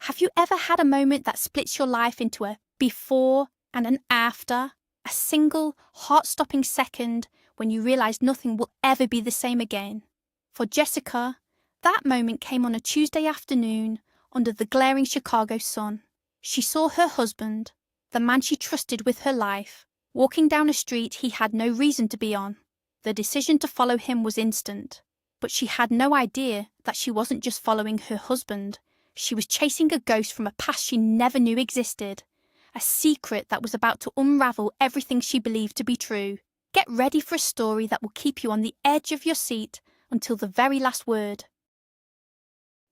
Have you ever had a moment that splits your life into a before and an after? A single, heart-stopping second when you realise nothing will ever be the same again. For Jessica, that moment came on a Tuesday afternoon under the glaring Chicago sun. She saw her husband, the man she trusted with her life, walking down a street he had no reason to be on. The decision to follow him was instant, but she had no idea that she wasn't just following her husband. She was chasing a ghost from a past she never knew existed, a secret that was about to unravel everything she believed to be true. Get ready for a story that will keep you on the edge of your seat until the very last word.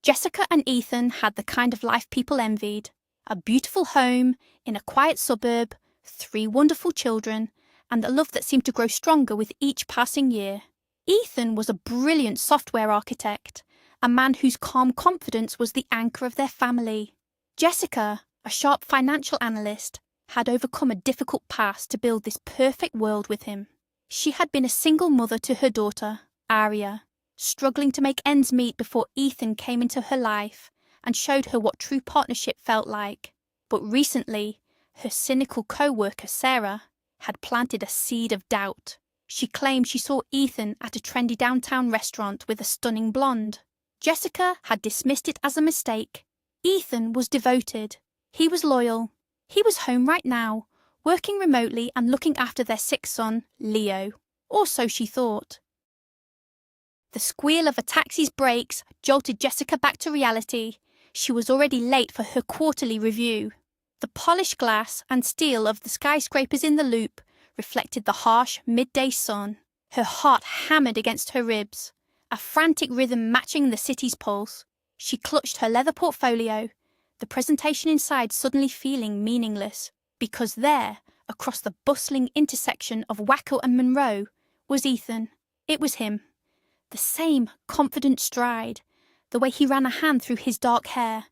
Jessica and Ethan had the kind of life people envied: a beautiful home in a quiet suburb, 3 wonderful children, and a love that seemed to grow stronger with each passing year. Ethan was a brilliant software architect, a man whose calm confidence was the anchor of their family. Jessica, a sharp financial analyst, had overcome a difficult past to build this perfect world with him. She had been a single mother to her daughter, Aria, struggling to make ends meet before Ethan came into her life and showed her what true partnership felt like. But recently, her cynical co-worker, Sarah, had planted a seed of doubt. She claimed she saw Ethan at a trendy downtown restaurant with a stunning blonde. Jessica had dismissed it as a mistake. Ethan was devoted. He was loyal. He was home right now, working remotely and looking after their sick son, Leo. Or so she thought. The squeal of a taxi's brakes jolted Jessica back to reality. She was already late for her quarterly review. The polished glass and steel of the skyscrapers in the loop reflected the harsh midday sun. Her heart hammered against her ribs, a frantic rhythm matching the city's pulse. She clutched her leather portfolio, the presentation inside suddenly feeling meaningless, because there, across the bustling intersection of Waco and Monroe, was Ethan. It was him. The same confident stride, the way he ran a hand through his dark hair.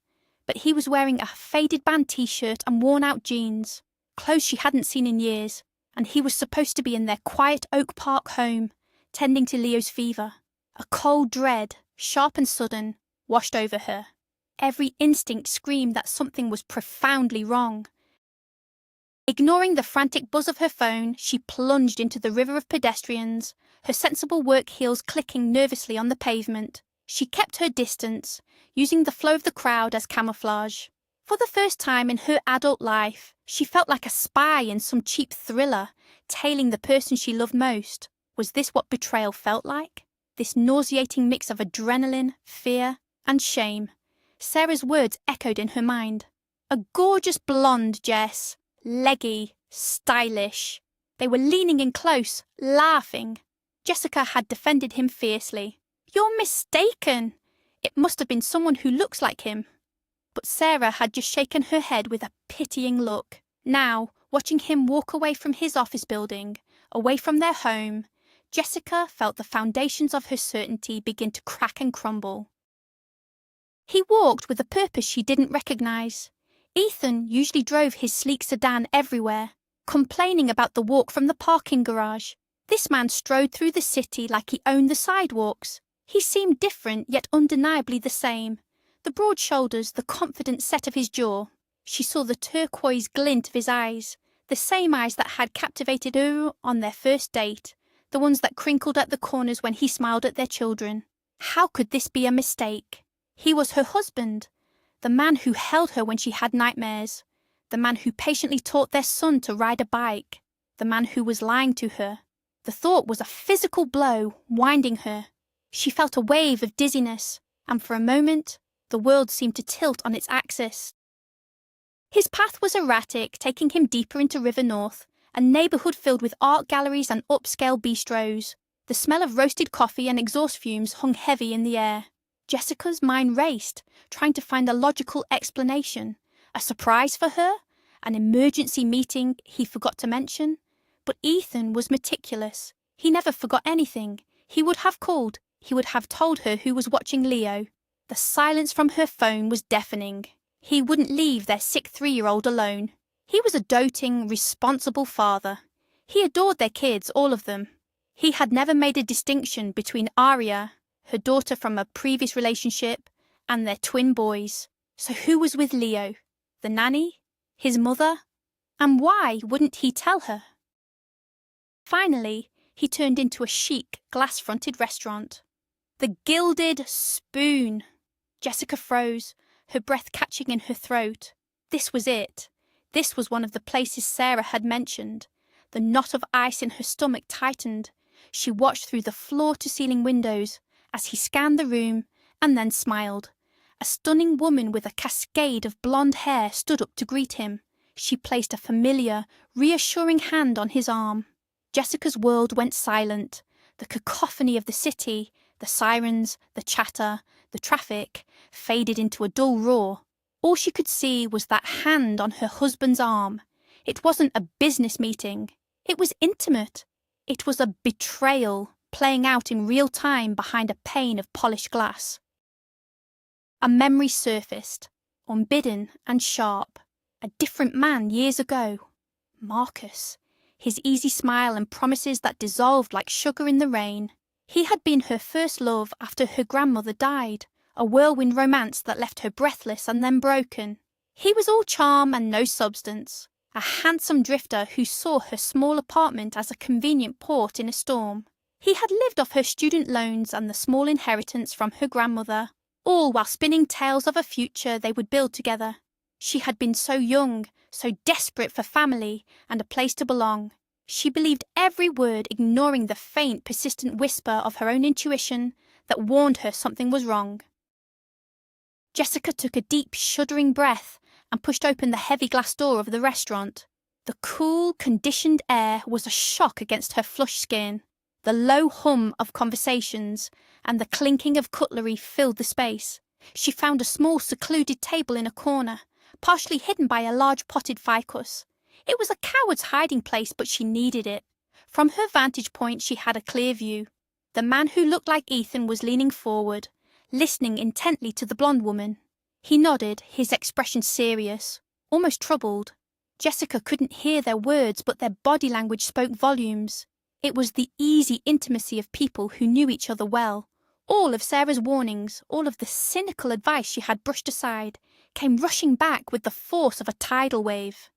But he was wearing a faded band t-shirt and worn-out jeans, clothes she hadn't seen in years, and he was supposed to be in their quiet Oak Park home, tending to Leo's fever. A cold dread, sharp and sudden, washed over her. Every instinct screamed that something was profoundly wrong. Ignoring the frantic buzz of her phone, she plunged into the river of pedestrians, her sensible work heels clicking nervously on the pavement. She kept her distance, using the flow of the crowd as camouflage. For the first time in her adult life, she felt like a spy in some cheap thriller, tailing the person she loved most. Was this what betrayal felt like? This nauseating mix of adrenaline, fear, and shame. Sarah's words echoed in her mind. A gorgeous blonde, Jess. Leggy, stylish. They were leaning in close, laughing. Jessica had defended him fiercely. You're mistaken. It must have been someone who looks like him. But Sarah had just shaken her head with a pitying look. Now, watching him walk away from his office building, away from their home, Jessica felt the foundations of her certainty begin to crack and crumble. He walked with a purpose she didn't recognise. Ethan usually drove his sleek sedan everywhere, complaining about the walk from the parking garage. This man strode through the city like he owned the sidewalks. He seemed different, yet undeniably the same. The broad shoulders, the confident set of his jaw. She saw the turquoise glint of his eyes, the same eyes that had captivated her on their first date, the ones that crinkled at the corners when he smiled at their children. How could this be a mistake? He was her husband, the man who held her when she had nightmares, the man who patiently taught their son to ride a bike, the man who was lying to her. The thought was a physical blow, winding her. She felt a wave of dizziness, and for a moment, the world seemed to tilt on its axis. His path was erratic, taking him deeper into River North, a neighbourhood filled with art galleries and upscale bistros. The smell of roasted coffee and exhaust fumes hung heavy in the air. Jessica's mind raced, trying to find a logical explanation. A surprise for her? An emergency meeting he forgot to mention? But Ethan was meticulous. He never forgot anything. He would have called. He would have told her who was watching Leo. The silence from her phone was deafening. He wouldn't leave their sick 3-year-old alone. He was a doting, responsible father. He adored their kids, all of them. He had never made a distinction between Aria, her daughter from a previous relationship, and their twin boys. So who was with Leo? The nanny? His mother? And why wouldn't he tell her? Finally, he turned into a chic, glass-fronted restaurant. The Gilded Spoon! Jessica froze, her breath catching in her throat. This was it. This was one of the places Sarah had mentioned. The knot of ice in her stomach tightened. She watched through the floor-to-ceiling windows as he scanned the room and then smiled. A stunning woman with a cascade of blonde hair stood up to greet him. She placed a familiar, reassuring hand on his arm. Jessica's world went silent. The cacophony of the city, the sirens, the chatter, the traffic, faded into a dull roar. All she could see was that hand on her husband's arm. It wasn't a business meeting. It was intimate. It was a betrayal playing out in real time behind a pane of polished glass. A memory surfaced, unbidden and sharp. A different man years ago. Marcus. His easy smile and promises that dissolved like sugar in the rain. He had been her first love after her grandmother died, a whirlwind romance that left her breathless and then broken. He was all charm and no substance, a handsome drifter who saw her small apartment as a convenient port in a storm. He had lived off her student loans and the small inheritance from her grandmother, all while spinning tales of a future they would build together. She had been so young, so desperate for family and a place to belong. She believed every word, ignoring the faint, persistent whisper of her own intuition that warned her something was wrong. Jessica took a deep, shuddering breath and pushed open the heavy glass door of the restaurant. The cool, conditioned air was a shock against her flushed skin. The low hum of conversations and the clinking of cutlery filled the space. She found a small, secluded table in a corner, partially hidden by a large potted ficus. It was a coward's hiding place, but she needed it. From her vantage point, she had a clear view. The man who looked like Ethan was leaning forward, listening intently to the blonde woman. He nodded, his expression serious, almost troubled. Jessica couldn't hear their words, but their body language spoke volumes. It was the easy intimacy of people who knew each other well. All of Sarah's warnings, all of the cynical advice she had brushed aside, came rushing back with the force of a tidal wave.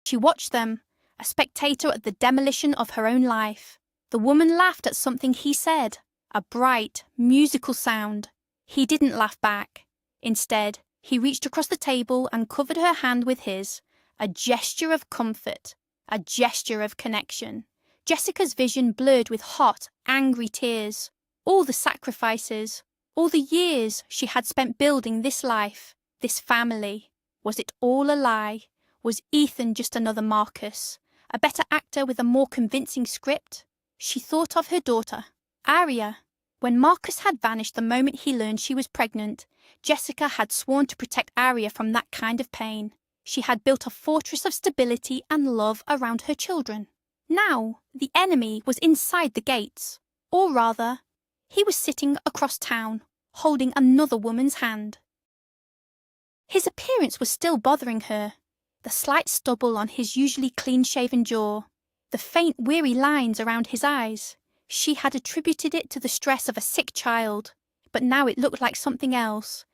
She watched them, a spectator at the demolition of her own life. The woman laughed at something he said, a bright, musical sound. He didn't laugh back. Instead, he reached across the table and covered her hand with his, a gesture of comfort, a gesture of connection. Jessica's vision blurred with hot, angry tears. All the sacrifices, all the years she had spent building this life, this family. Was it all a lie? Was Ethan just another Marcus, a better actor with a more convincing script? She thought of her daughter, Aria. When Marcus had vanished the moment he learned she was pregnant, Jessica had sworn to protect Aria from that kind of pain. She had built a fortress of stability and love around her children. Now, the enemy was inside the gates. Or rather, he was sitting across town, holding another woman's hand. His appearance was still bothering her. The slight stubble on his usually clean-shaven jaw, the faint, weary lines around his eyes. She had attributed it to the stress of a sick child, but now it looked like something else.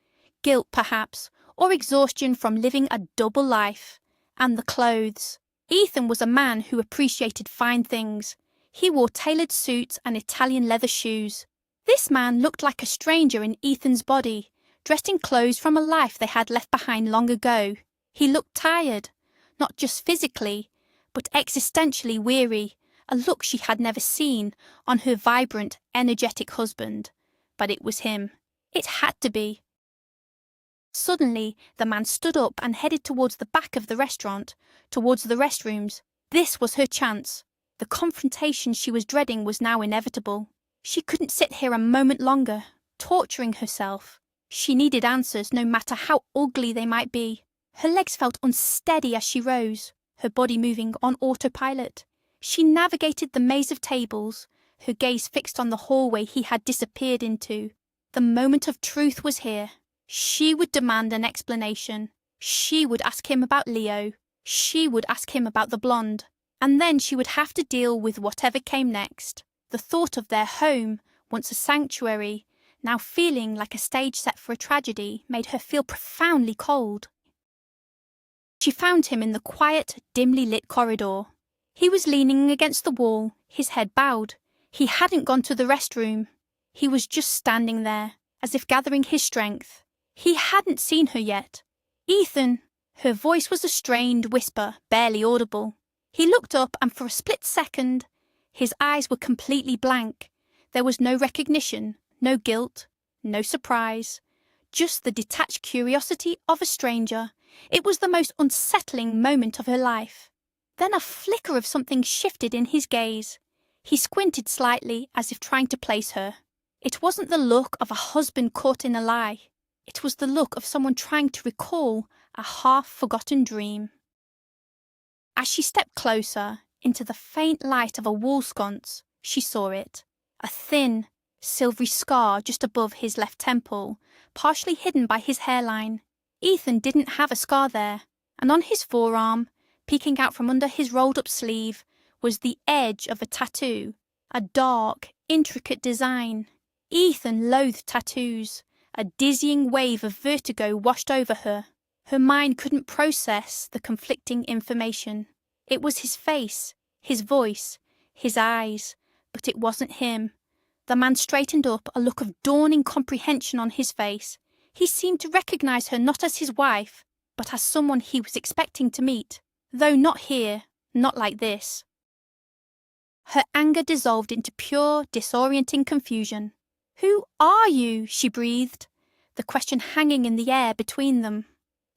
Guilt, perhaps, or exhaustion from living a double life. And the clothes. Ethan was a man who appreciated fine things. He wore tailored suits and Italian leather shoes. This man looked like a stranger in Ethan's body, dressed in clothes from a life they had left behind long ago. He looked tired, not just physically, but existentially weary, a look she had never seen on her vibrant, energetic husband. But it was him. It had to be. Suddenly, the man stood up and headed towards the back of the restaurant, towards the restrooms. This was her chance. The confrontation she was dreading was now inevitable. She couldn't sit here a moment longer, torturing herself. She needed answers, no matter how ugly they might be. Her legs felt unsteady as she rose, her body moving on autopilot. She navigated the maze of tables, her gaze fixed on the hallway he had disappeared into. The moment of truth was here. She would demand an explanation. She would ask him about Leo. She would ask him about the blonde. And then she would have to deal with whatever came next. The thought of their home, once a sanctuary, now feeling like a stage set for a tragedy, made her feel profoundly cold. She found him in the quiet, dimly lit corridor. He was leaning against the wall, his head bowed. He hadn't gone to the restroom. He was just standing there, as if gathering his strength. He hadn't seen her yet. "Ethan!" Her voice was a strained whisper, barely audible. He looked up, and for a split second, his eyes were completely blank. There was no recognition, no guilt, no surprise, just the detached curiosity of a stranger. It was the most unsettling moment of her life. Then a flicker of something shifted in his gaze. He squinted slightly, as if trying to place her. It wasn't the look of a husband caught in a lie. It was the look of someone trying to recall a half-forgotten dream. As she stepped closer, into the faint light of a wall sconce, she saw it. A thin, silvery scar just above his left temple, partially hidden by his hairline. Ethan didn't have a scar there, and on his forearm, peeking out from under his rolled-up sleeve, was the edge of a tattoo, a dark, intricate design. Ethan loathed tattoos. A dizzying wave of vertigo washed over her. Her mind couldn't process the conflicting information. It was his face, his voice, his eyes, but it wasn't him. The man straightened up, a look of dawning comprehension on his face. He seemed to recognize her not as his wife, but as someone he was expecting to meet, though not here, not like this. Her anger dissolved into pure, disorienting confusion. "Who are you?" she breathed, the question hanging in the air between them.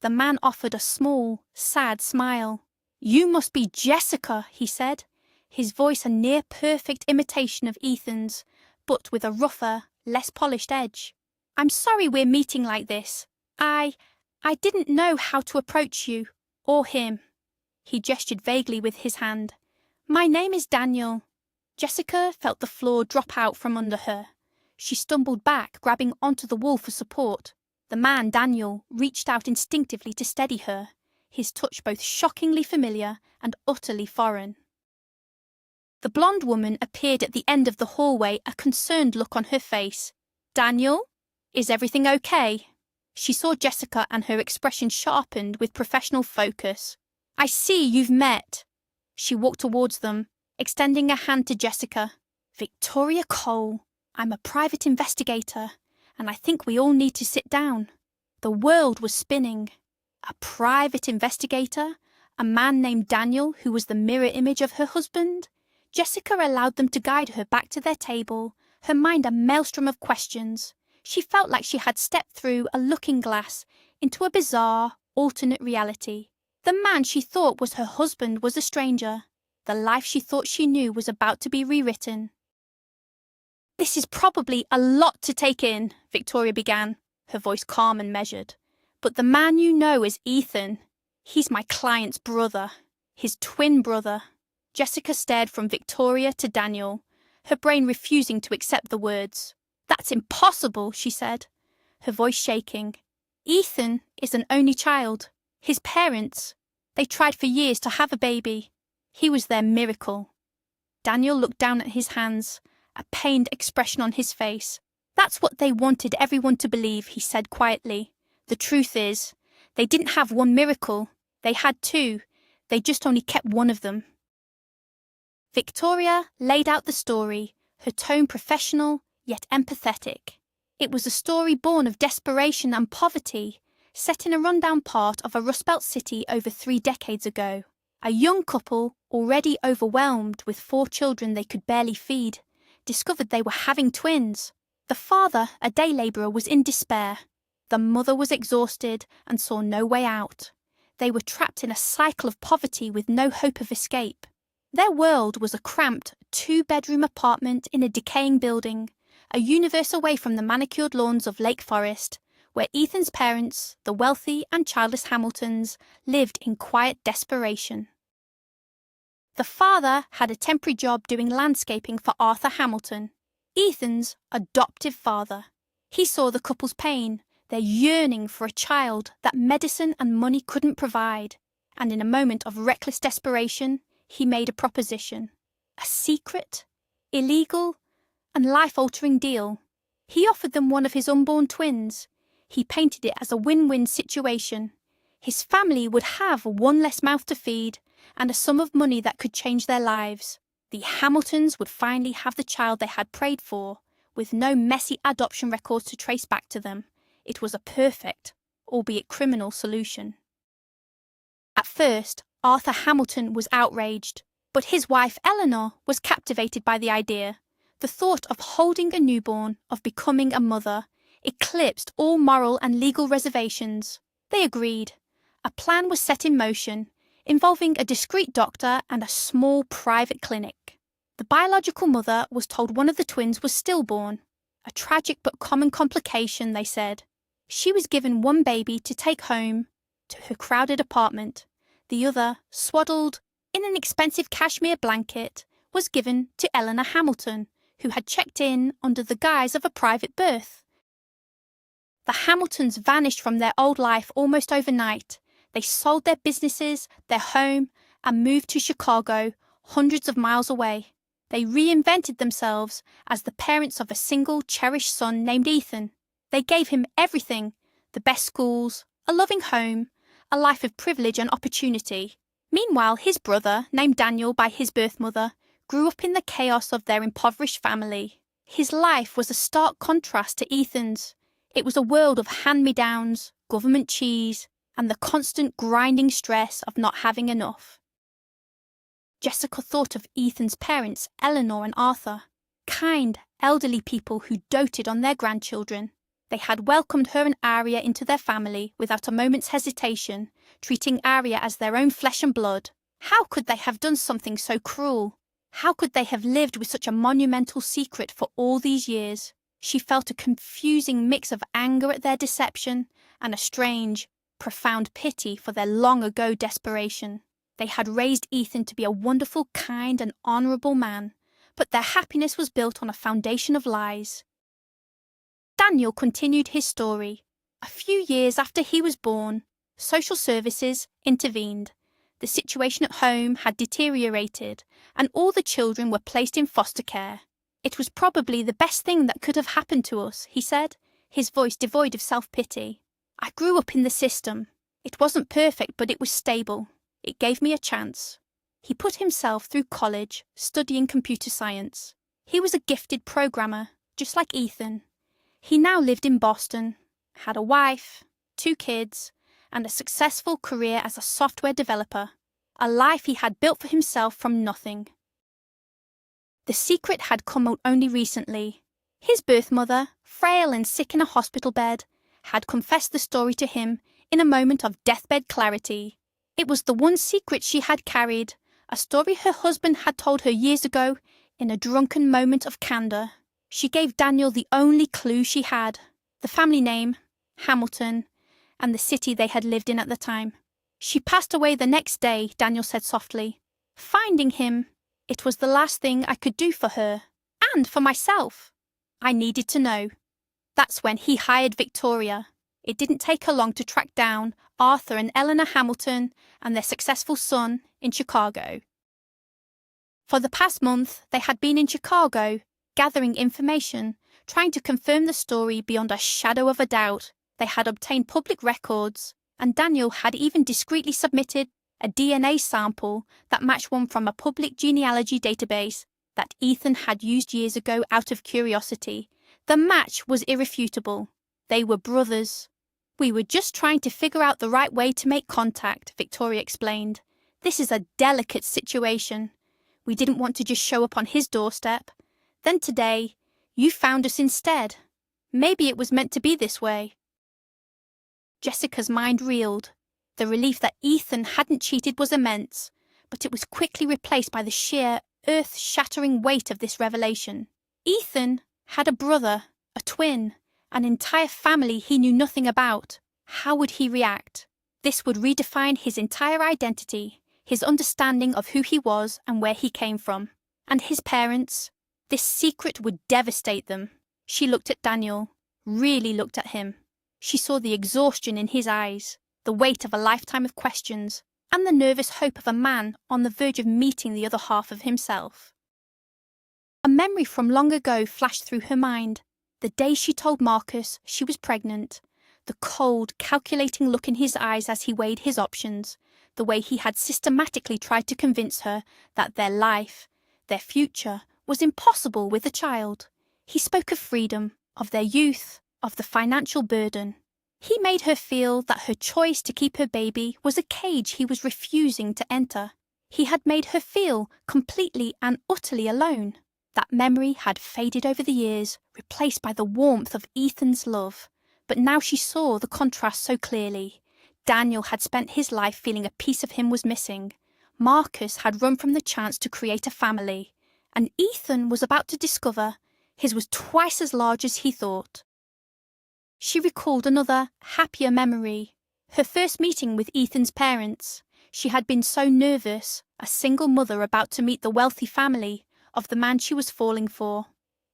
The man offered a small, sad smile. "You must be Jessica," he said, his voice a near-perfect imitation of Ethan's, but with a rougher, less polished edge. "I'm sorry we're meeting like this. I didn't know how to approach you, or him." He gestured vaguely with his hand. "My name is Daniel." Jessica felt the floor drop out from under her. She stumbled back, grabbing onto the wall for support. The man, Daniel, reached out instinctively to steady her, his touch both shockingly familiar and utterly foreign. The blonde woman appeared at the end of the hallway, a concerned look on her face. "Daniel? Is everything okay?" She saw Jessica, and her expression sharpened with professional focus. "I see you've met." She walked towards them, extending a hand to Jessica. "Victoria Cole. I'm a private investigator, and I think we all need to sit down." The world was spinning. A private investigator? A man named Daniel who was the mirror image of her husband? Jessica allowed them to guide her back to their table, her mind a maelstrom of questions. She felt like she had stepped through a looking glass into a bizarre, alternate reality. The man she thought was her husband was a stranger. The life she thought she knew was about to be rewritten. "This is probably a lot to take in," Victoria began, her voice calm and measured. "But the man you know is Ethan. He's my client's brother, his twin brother." Jessica stared from Victoria to Daniel, her brain refusing to accept the words. "That's impossible," she said, her voice shaking. "Ethan is an only child. His parents, they tried for years to have a baby. He was their miracle." Daniel looked down at his hands, a pained expression on his face. "That's what they wanted everyone to believe," he said quietly. "The truth is, they didn't have one miracle. They had two. They just only kept one of them." Victoria laid out the story, her tone professional yet empathetic. It was a story born of desperation and poverty, set in a rundown part of a Rust Belt city over 3 decades ago. A young couple, already overwhelmed with 4 children they could barely feed, discovered they were having twins. The father, a day labourer, was in despair. The mother was exhausted and saw no way out. They were trapped in a cycle of poverty with no hope of escape. Their world was a cramped 2-bedroom apartment in a decaying building, a universe away from the manicured lawns of Lake Forest, where Ethan's parents, the wealthy and childless Hamiltons, lived in quiet desperation. The father had a temporary job doing landscaping for Arthur Hamilton, Ethan's adoptive father. He saw the couple's pain, their yearning for a child that medicine and money couldn't provide, and in a moment of reckless desperation, he made a proposition. A secret, illegal, and life-altering deal. He offered them one of his unborn twins. He painted it as a win-win situation. His family would have one less mouth to feed and a sum of money that could change their lives. The Hamiltons would finally have the child they had prayed for, with no messy adoption records to trace back to them. It was a perfect, albeit criminal, solution. At first, Arthur Hamilton was outraged, but his wife Eleanor was captivated by the idea. The thought of holding a newborn, of becoming a mother, eclipsed all moral and legal reservations. They agreed. A plan was set in motion, involving a discreet doctor and a small private clinic. The biological mother was told one of the twins was stillborn. A tragic but common complication, they said. She was given one baby to take home to her crowded apartment. The other, swaddled in an expensive cashmere blanket, was given to Eleanor Hamilton, who had checked in under the guise of a private birth. The Hamiltons vanished from their old life almost overnight. They sold their businesses, their home, and moved to Chicago, hundreds of miles away. They reinvented themselves as the parents of a single, cherished son named Ethan. They gave him everything: the best schools, a loving home, a life of privilege and opportunity. Meanwhile, his brother, named Daniel by his birth mother, grew up in the chaos of their impoverished family. His life was a stark contrast to Ethan's. It was a world of hand-me-downs, government cheese, and the constant grinding stress of not having enough. Jessica thought of Ethan's parents, Eleanor and Arthur, kind, elderly people who doted on their grandchildren. They had welcomed her and Arya into their family without a moment's hesitation, treating Arya as their own flesh and blood. How could they have done something so cruel? How could they have lived with such a monumental secret for all these years? She felt a confusing mix of anger at their deception and a strange, profound pity for their long-ago desperation. They had raised Ethan to be a wonderful, kind and honourable man, but their happiness was built on a foundation of lies. Daniel continued his story. A few years after he was born, social services intervened. The situation at home had deteriorated, and all the children were placed in foster care. "It was probably the best thing that could have happened to us," he said, his voice devoid of self-pity. "I grew up in the system. It wasn't perfect, but it was stable. It gave me a chance." He put himself through college, studying computer science. He was a gifted programmer, just like Ethan. He now lived in Boston, had a wife, 2 kids, and a successful career as a software developer, a life he had built for himself from nothing. The secret had come out only recently. His birth mother, frail and sick in a hospital bed, had confessed the story to him in a moment of deathbed clarity. It was the one secret she had carried, a story her husband had told her years ago in a drunken moment of candour. She gave Daniel the only clue she had: the family name, Hamilton, and the city they had lived in at the time. "She passed away the next day," Daniel said softly. "Finding him, it was the last thing I could do for her, and for myself. I needed to know." That's when he hired Victoria. It didn't take her long to track down Arthur and Eleanor Hamilton and their successful son in Chicago. For the past month, they had been in Chicago, gathering information, trying to confirm the story beyond a shadow of a doubt. They had obtained public records, and Daniel had even discreetly submitted a DNA sample that matched one from a public genealogy database that Ethan had used years ago out of curiosity. The match was irrefutable. They were brothers. "We were just trying to figure out the right way to make contact," Victoria explained. "This is a delicate situation. We didn't want to just show up on his doorstep. Then today, you found us instead. Maybe it was meant to be this way." Jessica's mind reeled. The relief that Ethan hadn't cheated was immense, but it was quickly replaced by the sheer, earth-shattering weight of this revelation. Ethan had a brother, a twin, an entire family he knew nothing about. How would he react? This would redefine his entire identity, his understanding of who he was and where he came from. And his parents? This secret would devastate them. She looked at Daniel, really looked at him. She saw the exhaustion in his eyes, the weight of a lifetime of questions, and the nervous hope of a man on the verge of meeting the other half of himself. A memory from long ago flashed through her mind. The day she told Marcus she was pregnant, the cold, calculating look in his eyes as he weighed his options, the way he had systematically tried to convince her that their life, their future, was impossible with a child. He spoke of freedom, of their youth, of the financial burden. He made her feel that her choice to keep her baby was a cage he was refusing to enter. He had made her feel completely and utterly alone. That memory had faded over the years, replaced by the warmth of Ethan's love. But now she saw the contrast so clearly. Daniel had spent his life feeling a piece of him was missing. Marcus had run from the chance to create a family. And Ethan was about to discover his was twice as large as he thought. She recalled another, happier memory. Her first meeting with Ethan's parents. She had been so nervous, a single mother about to meet the wealthy family of the man she was falling for.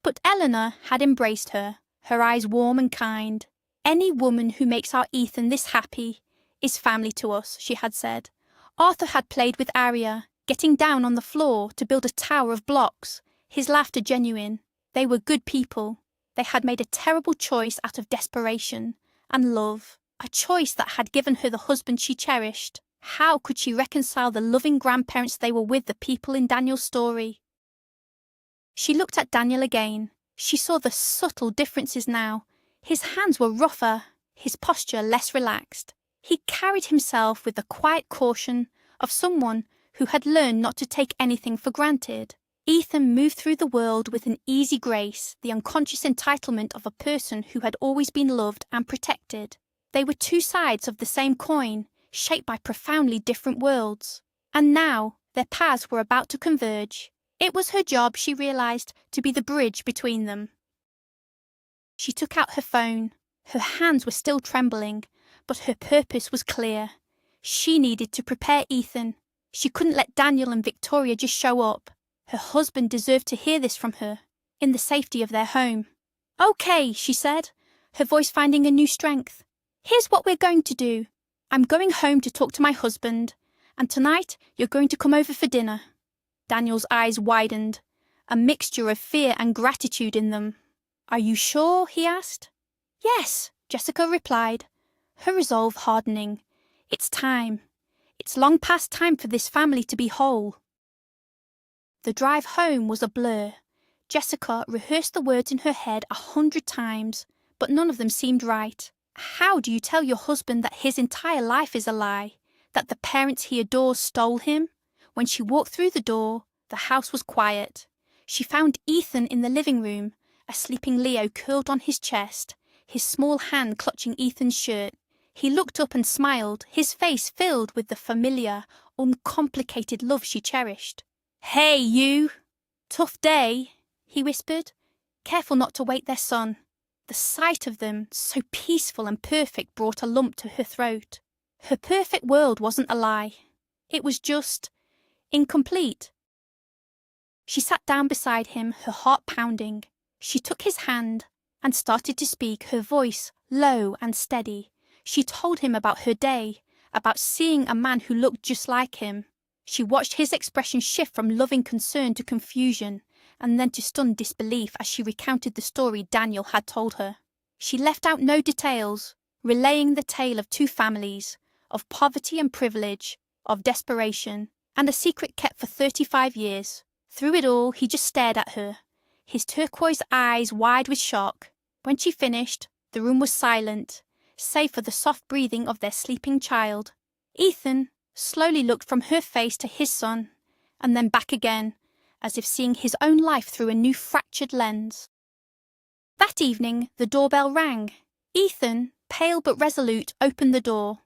But Eleanor had embraced her, her eyes warm and kind. Any woman who makes our Ethan this happy is family to us, she had said. Arthur had played with Arya, getting down on the floor to build a tower of blocks, his laughter genuine. They were good people. They had made a terrible choice out of desperation and love, a choice that had given her the husband she cherished. How could she reconcile the loving grandparents they were with the people in Daniel's story? She looked at Daniel again. She saw the subtle differences now. His hands were rougher, his posture less relaxed. He carried himself with the quiet caution of someone who had learned not to take anything for granted. Ethan moved through the world with an easy grace, the unconscious entitlement of a person who had always been loved and protected. They were two sides of the same coin, shaped by profoundly different worlds. And now their paths were about to converge. It was her job, she realized, to be the bridge between them. She took out her phone. Her hands were still trembling, but her purpose was clear. She needed to prepare Ethan. She couldn't let Daniel and Victoria just show up. Her husband deserved to hear this from her, in the safety of their home. "Okay," she said, her voice finding a new strength. "Here's what we're going to do. I'm going home to talk to my husband, and tonight you're going to come over for dinner." Daniel's eyes widened, a mixture of fear and gratitude in them. "Are you sure?" he asked. "Yes," Jessica replied, her resolve hardening. "It's time. It's long past time for this family to be whole." The drive home was a blur. Jessica rehearsed the words in her head 100 times, but none of them seemed right. How do you tell your husband that his entire life is a lie, that the parents he adores stole him? When she walked through the door, the house was quiet. She found Ethan in the living room, a sleeping Leo curled on his chest, his small hand clutching Ethan's shirt. He looked up and smiled, his face filled with the familiar, uncomplicated love she cherished. "Hey, you! Tough day," he whispered, careful not to wake their son. The sight of them, so peaceful and perfect, brought a lump to her throat. Her perfect world wasn't a lie. It was just incomplete. She sat down beside him, her heart pounding. She took his hand and started to speak, her voice low and steady. She told him about her day, about seeing a man who looked just like him. She watched his expression shift from loving concern to confusion, and then to stunned disbelief as she recounted the story Daniel had told her. She left out no details, relaying the tale of two families, of poverty and privilege, of desperation, and a secret kept for 35 years. Through it all, he just stared at her, his turquoise eyes wide with shock. When she finished, the room was silent, save for the soft breathing of their sleeping child. Ethan slowly looked from her face to his son, and then back again, as if seeing his own life through a new fractured lens. That evening, the doorbell rang. Ethan, pale but resolute, opened the door.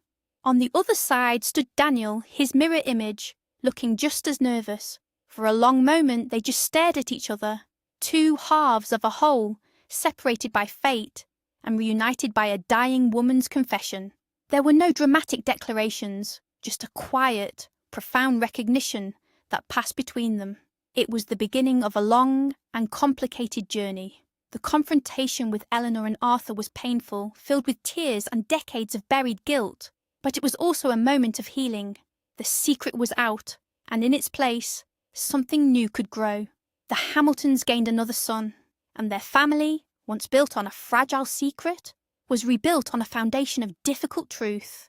On the other side stood Daniel, his mirror image, looking just as nervous. For a long moment they just stared at each other, two halves of a whole, separated by fate and reunited by a dying woman's confession. There were no dramatic declarations, just a quiet, profound recognition that passed between them. It was the beginning of a long and complicated journey. The confrontation with Eleanor and Arthur was painful, filled with tears and decades of buried guilt. But it was also a moment of healing. The secret was out, and in its place, something new could grow. The Hamiltons gained another son, and their family once built on a fragile secret, was rebuilt on a foundation of difficult truth.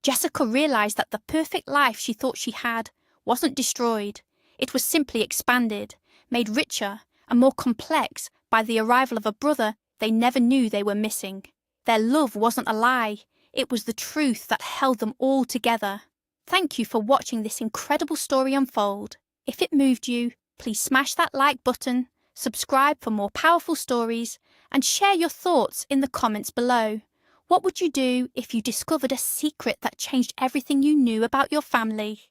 Jessica realized that the perfect life she thought she had wasn't destroyed. It was simply expanded, made richer and more complex by the arrival of a brother they never knew they were missing. Their love wasn't a lie. It was the truth that held them all together. Thank you for watching this incredible story unfold. If it moved you, please smash that like button, subscribe for more powerful stories, and share your thoughts in the comments below. What would you do if you discovered a secret that changed everything you knew about your family?